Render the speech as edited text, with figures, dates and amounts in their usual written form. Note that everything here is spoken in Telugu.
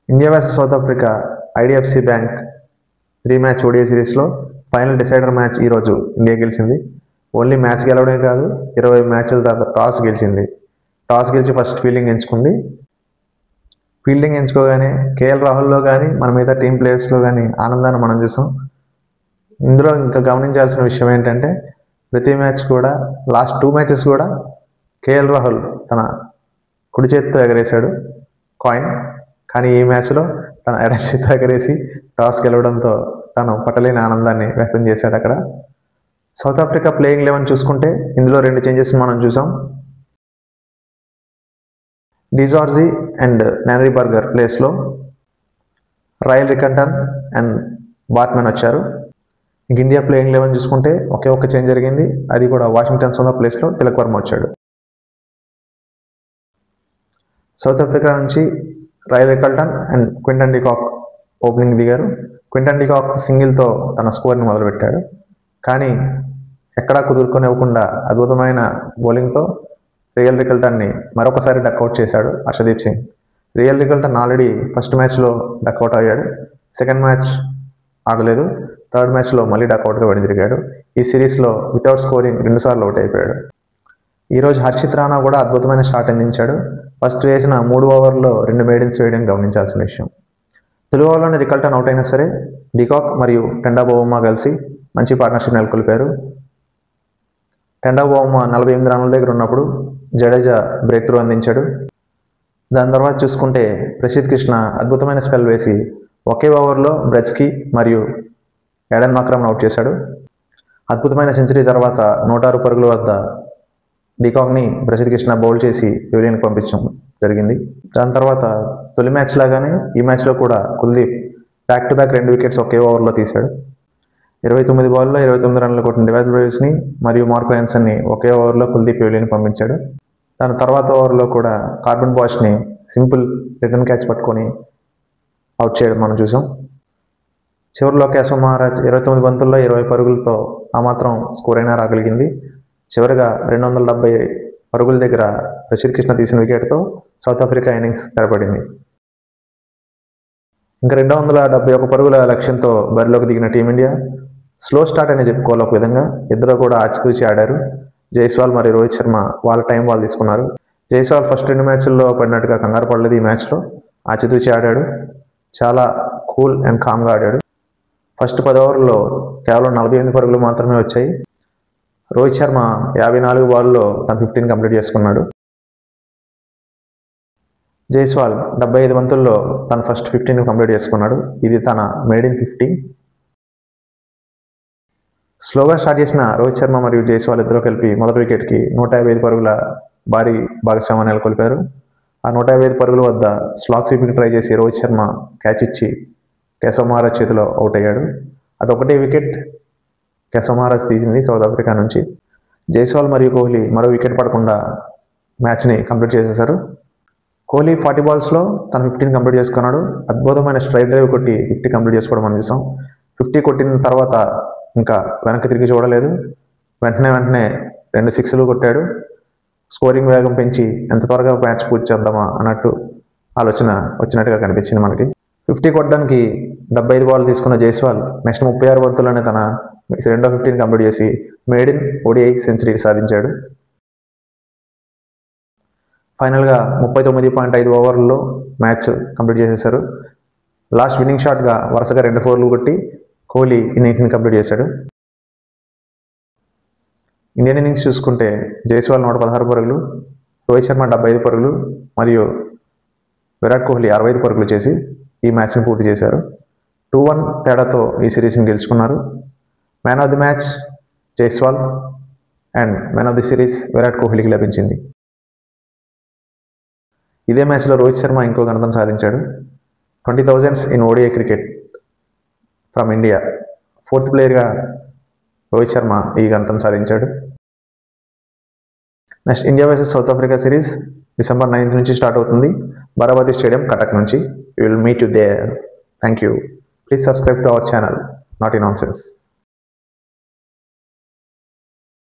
India versus South Africa IDFC bank 3-మ్యాచ్ ఓడిఐ సిరీస్లో ఫైనల్ డిసైడర్ మ్యాచ్ ఈరోజు ఇండియా గెలిచింది. ఓన్లీ మ్యాచ్ గెలవడమే కాదు, 20 మ్యాచ్ల తర్వాత టాస్ గెలిచింది. టాస్ గెలిచి ఫస్ట్ ఫీల్డింగ్ ఎంచుకుంది. ఫీల్డింగ్ ఎంచుకోగానే కేఎల్ రాహుల్లో కానీ మన మిగతా టీం ప్లేయర్స్లో కానీ ఆనందాన్ని మనం చూసాం. ఇందులో ఇంకా గమనించాల్సిన విషయం ఏంటంటే ప్రతి మ్యాచ్ కూడా లాస్ట్ 2 మ్యాచెస్ కూడా కేఎల్ రాహుల్ తన కుడి చేతితో ఎగరేశాడు కాయిన్. కానీ ఈ మ్యాచ్లో తన ఎడమ చేతితో ఎగరేసి టాస్ గెలవడంతో తను పట్టలేని ఆనందాన్ని వ్యక్తం చేశాడు అక్కడ. సౌత్ ఆఫ్రికా ప్లేయింగ్ 11 చూసుకుంటే ఇందులో 2 చేంజెస్ మనం చూసాం. డిజార్జీ అండ్ నారీ బర్గర్ ప్లేస్లో రాయల్ రికంటన్ అండ్ బాట్మెన్ వచ్చారు. ఇంక ఇండియా ప్లేయింగ్ 11 చూసుకుంటే ఒకే ఒక్క చేంజ్ జరిగింది. అది కూడా వాషింగ్టన్ సుందర్ ప్లేస్లో తిలక్ వర్మ వచ్చాడు. సౌత్ ఆఫ్రికా నుంచి royal Rickelton and Quinton de Kock opening దిగారు. క్వింటన్ డికాక్ సింగిల్తో తన స్కోర్ని మొదలుపెట్టాడు. కానీ ఎక్కడా కుదురుకొనివ్వకుండా అద్భుతమైన బౌలింగ్తో రియల్ రికల్టన్ని మరొకసారి డక్అవుట్ చేశాడు Harshdeep Singh. Real Rickelton already first మ్యాచ్లో డక్అవుట్ అయ్యాడు. సెకండ్ మ్యాచ్ ఆడలేదు. థర్డ్ మ్యాచ్లో మళ్ళీ డక్అవుట్గా వెనుదిరిగాడు. ఈ సిరీస్లో వితౌట్ స్కోరింగ్ 2 సార్లు అవుట్ అయిపోయాడు. ఈరోజు హర్షిత్ రాణా కూడా అద్భుతమైన షాట్ అందించాడు. ఫస్ట్ వేసిన 3 ఓవర్లో 2 మెయిడెన్స్ వేయడం గమనించాల్సిన విషయం. తొలి ఓవర్లోనే రికల్టన్ అవుట్ అయినా సరే డికాక్ మరియు టెండా బౌమా కలిసి మంచి పార్ట్నర్షిప్ నెలకొల్పారు. టెండా బౌమా 48 రన్ల దగ్గర ఉన్నప్పుడు జడేజా బ్రేక్ త్రూ అందించాడు. దాని తర్వాత చూసుకుంటే ప్రసిద్ధ్ కృష్ణ అద్భుతమైన స్పెల్ వేసి ఒకే ఓవర్లో బ్రెట్స్కి మరియు ఎడెన్ మక్రమ్ను అవుట్ చేశాడు. అద్భుతమైన సెంచరీ తర్వాత 106 పరుగుల వద్ద డికాక్ని ప్రసిద్ధ్ కృష్ణ బౌల్ చేసి పెవిలియన్కి పంపించడం జరిగింది. దాని తర్వాత తొలి మ్యాచ్ లాగానే ఈ మ్యాచ్లో కూడా Kuldeep back to back 2 wickets ఒకే ఓవర్లో తీశాడు. 29 బాల్లో 29 రన్లు కొట్టిన డివైస్ బ్రేవ్స్ని మరియు మార్కో యాన్సన్ని ఒకే ఓవర్లో కుల్దీప్ పెవిలియన్కి పంపించాడు. దాని తర్వాత ఓవర్లో కూడా కార్బన్ బాష్ని సింపుల్ రిటర్న్ క్యాచ్ పట్టుకొని అవుట్ చేయడం మనం చూసాం. చివరిలో కేశవ్ మహారాజ్ 29 బంతుల్లో 20 పరుగులతో ఆ మాత్రం స్కోర్ అయినా రాగలిగింది. చివరిగా 270 పరుగుల దగ్గర ప్రసిద్ధ్ కృష్ణ తీసిన వికెట్తో సౌత్ ఆఫ్రికా ఇన్నింగ్స్ తెరపడింది. ఇంకా 271 పరుగుల లక్ష్యంతో బరిలోకి దిగిన టీమిండియా స్లో స్టార్ట్ అని చెప్పుకోవాలి. ఒక విధంగా ఇద్దరు కూడా ఆచితూచి ఆడారు. జైస్వాల్ మరియు రోహిత్ శర్మ వాళ్ళ టైం వాళ్ళు తీసుకున్నారు. జైస్వాల్ ఫస్ట్ 2 మ్యాచ్ల్లో పడినట్టుగా కంగారు పడలేదు. ఈ మ్యాచ్లో ఆచితూచి ఆడాడు. చాలా కూల్ అండ్ కామ్గా ఆడాడు. ఫస్ట్ 10 ఓవర్లో కేవలం 48 పరుగులు మాత్రమే వచ్చాయి. రోహిత్ శర్మ 54 బాల్లో తన 15 కంప్లీట్ చేసుకున్నాడు. జైస్వాల్ 75 బంతుల్లో తన ఫస్ట్ 15 కంప్లీట్ చేసుకున్నాడు. ఇది తన మేడిన్ 50. స్లోగా స్టార్ట్ చేసిన రోహిత్ శర్మ మరియు జైస్వాల్ ఇద్దరు కలిపి మొదటి వికెట్కి 155 పరుగుల భారీ భాగస్వామ్యం నెలకొల్పారు. ఆ 155 పరుగుల వద్ద స్లాగ్ స్వీపింగ్ ట్రై చేసి రోహిత్ శర్మ క్యాచ్ ఇచ్చి కేశవ్ మహారాజ్ చేతిలో అవుట్ అయ్యాడు. అదొకటే వికెట్ కేశవ్ మహారాజ్ తీసింది సౌత్ ఆఫ్రికా నుంచి. జైస్వాల్ మరియు కోహ్లీ మరో వికెట్ పడకుండా మ్యాచ్ని కంప్లీట్ చేసేశారు. కోహ్లీ 40 బాల్స్లో తన 15 కంప్లీట్ చేసుకున్నాడు. అద్భుతమైన స్ట్రైట్ డ్రైవ్ కొట్టి 50 కంప్లీట్ చేసుకోవడం మనం చూసాం. 50 కొట్టిన తర్వాత ఇంకా వెనక్కి తిరిగి చూడలేదు. వెంటనే 2 సిక్స్లు కొట్టాడు. స్కోరింగ్ వేగం పెంచి ఎంత త్వరగా మ్యాచ్ పూర్తి చేద్దామా అన్నట్టు ఆలోచన వచ్చినట్టుగా కనిపించింది మనకి. 50 కొట్టడానికి 75 బాల్ తీసుకున్న జైస్వాల్ నెక్స్ట్ 36 బంతుల్లోనే తన రెండో 15 కంప్లీట్ చేసి మేడిన్ ఓడిఐ సెంచరీ సాధించాడు. ఫైనల్గా 39.5 ఓవర్లలో మ్యాచ్ కంప్లీట్ చేసేశారు. లాస్ట్ విన్నింగ్ షాట్గా వరుసగా 2 4లు కొట్టి కోహ్లీ ఇన్నింగ్స్ని కంప్లీట్ చేశాడు. ఇండియన్ ఇన్నింగ్స్ చూసుకుంటే జైస్వాల్ 116 పరుగులు, రోహిత్ శర్మ 75 పరుగులు మరియు విరాట్ కోహ్లీ 65 పరుగులు చేసి ఈ మ్యాచ్ని పూర్తి చేశారు. 2-1 తేడాతో ఈ సిరీస్ని గెలుచుకున్నారు. Man of the match Jaiswal and man of the series Virat కోహ్లీకి లభించింది. ఇదే మ్యాచ్లో రోహిత్ శర్మ ఇంకో ఘనతను సాధించాడు. 20,000 in ODI cricket from India 4th ప్లేయర్గా రోహిత్ శర్మ ఈ ఘనతను సాధించాడు. Next India versus South Africa series December 9th నుంచి స్టార్ట్ అవుతుంది. బారాబతి స్టేడియం కటక్ నుంచి. We will meet you there. Thank you. Please subscribe to our channel. Naughty Nonsense.